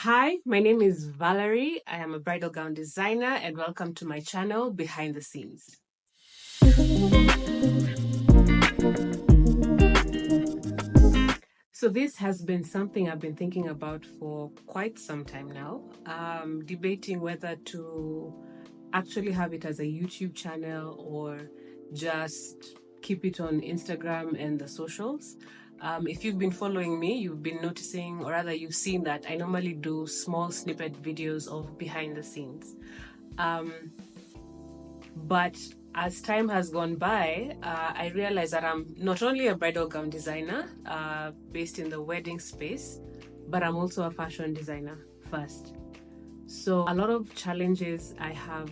Hi, my name is Valerie. I am a bridal gown designer and welcome to my channel, Behind the Scenes. So this has been something I've been thinking about for quite some time now, debating whether to actually have it as a YouTube channel or just keep it on Instagram and the socials. If you've been following me, you've been noticing, or rather you've seen that I normally do small snippet videos of behind the scenes. But as time has gone by, I realized that I'm not only a bridal gown designer based in the wedding space, but I'm also a fashion designer first. So a lot of challenges I have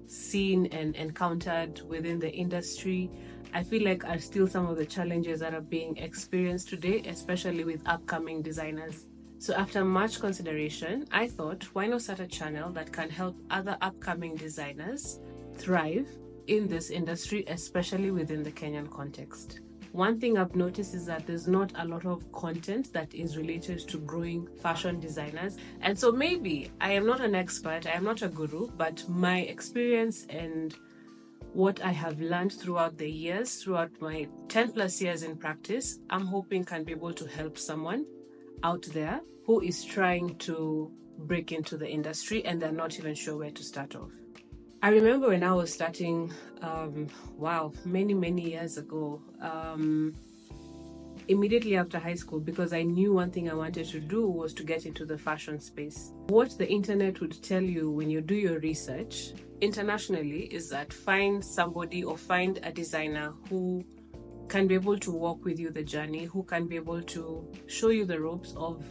seen and encountered within the industry, I feel like are still some of the challenges that are being experienced today, especially with upcoming designers. So after much consideration, I thought, why not start a channel that can help other upcoming designers thrive in this industry, especially within the Kenyan context. One thing I've noticed is that there's not a lot of content that is related to growing fashion designers. And so maybe I am not an expert, I am not a guru, but my experience and what I have learned throughout the years, throughout my 10 plus years in practice, I'm hoping can be able to help someone out there who is trying to break into the industry and they're not even sure where to start off. I remember when I was starting, many years ago, immediately after high school, because I knew one thing I wanted to do was to get into the fashion space. What the internet would tell you when you do your research internationally is that find somebody or find a designer who can be able to walk with you the journey, who can be able to show you the ropes of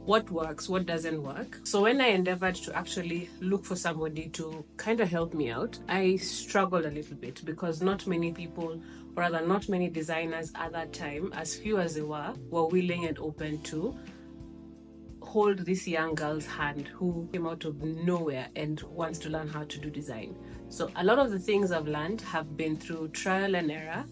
what works, what doesn't work. So when I endeavored to actually look for somebody to kind of help me out, I struggled a little bit because not many people, or rather not many designers at that time, as few as they were willing and open to hold this young girl's hand who came out of nowhere and wants to learn how to do design. So a lot of the things I've learned have been through trial and error,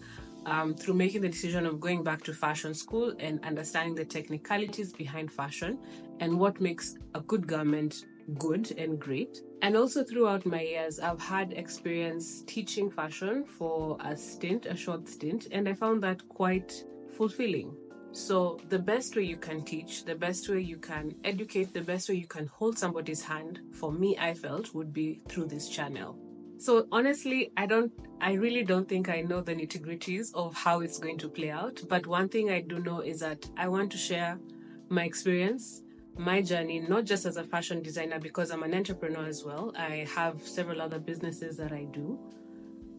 through making the decision of going back to fashion school and understanding the technicalities behind fashion and what makes a good garment good and great. And also throughout my years, I've had experience teaching fashion for a short stint, and I found that quite fulfilling. So the best way you can teach, the best way you can educate, the best way you can hold somebody's hand, for me, I felt, would be through this channel. So honestly, I really don't think I know the nitty-gritties of how it's going to play out. But one thing I do know is that I want to share my experience, my journey, not just as a fashion designer, because I'm an entrepreneur as well. I have several other businesses that I do,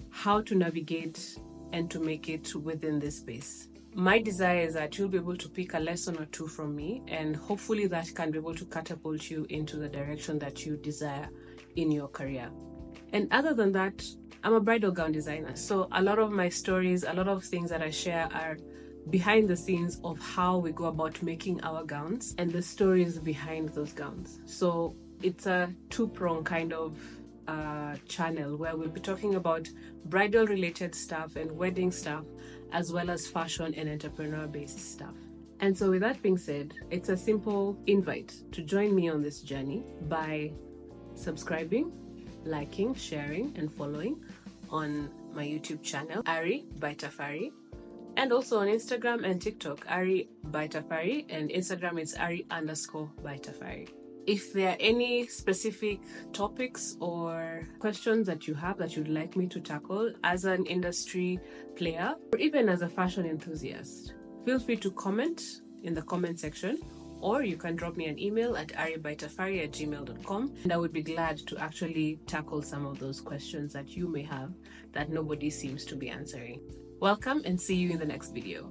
how to navigate and to make it within this space. My desire is that you'll be able to pick a lesson or two from me, and hopefully that can be able to catapult you into the direction that you desire in your career. And other than that, I'm a bridal gown designer. So a lot of my stories, a lot of things that I share are behind the scenes of how we go about making our gowns and the stories behind those gowns. So it's a two-pronged kind of channel where we'll be talking about bridal related stuff and wedding stuff, as well as fashion and entrepreneur based stuff. And so with that being said, it's a simple invite to join me on this journey by subscribing, liking, sharing, and following on my YouTube channel, Ari by Tafari, and also on Instagram and TikTok, Ari by Tafari, and Instagram is Ari_by Tafari. If there are any specific topics or questions that you have that you'd like me to tackle as an industry player, or even as a fashion enthusiast, feel free to comment in the comment section, or you can drop me an email at aribytafari@gmail.com, and I would be glad to actually tackle some of those questions that you may have that nobody seems to be answering. Welcome, and see you in the next video.